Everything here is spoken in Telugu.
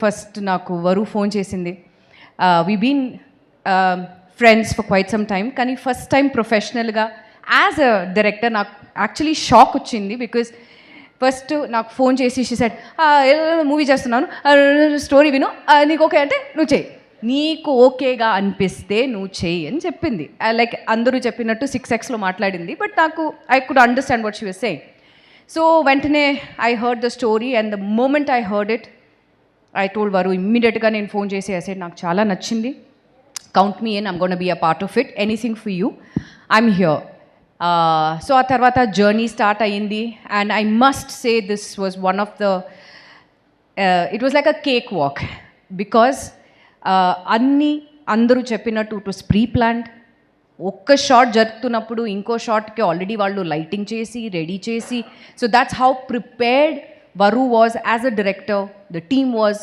ఫస్ట్ నాకు వరు ఫోన్ చేసింది. We been friends for quite some time, కానీ ఫస్ట్ టైం ప్రొఫెషనల్గా యాజ్ అ డైరెక్టర్ నాకు యాక్చువల్లీ షాక్ వచ్చింది. బికాజ్ ఫస్ట్ నాకు ఫోన్ చేసి షీ సెడ్, మూవీ చేస్తున్నాను, స్టోరీ విను, నీకు ఓకే అంటే నువ్వు చెయ్యి, నీకు ఓకేగా అనిపిస్తే నువ్వు చెయ్యి అని చెప్పింది. లైక్ అందరూ చెప్పినట్టు 6Xలో మాట్లాడింది, బట్ నాకు I could understand what she was saying. So వెంటనే I heard the story and the moment I heard it, I told వరు ఇమ్మీడియట్గా నేను ఫోన్ చేసి ఐ సెడ్, నాకు చాలా నచ్చింది, count me in, I'm gonna be a part of it, anything for you, I'm here. So ఆ తర్వాత జర్నీ స్టార్ట్ అయ్యింది. And I must say this was one of the, it was like a cake walk. Because అందరూ చెప్పినట్టు ఇట్ వాస్ ప్రీ ప్లాన్డ్. ఒక్క షాట్ జరుగుతున్నప్పుడు ఇంకో షాట్కి ఆల్రెడీ వాళ్ళు లైటింగ్ చేసి రెడీ చేసి, so that's how prepared Varu was as a director, the team was.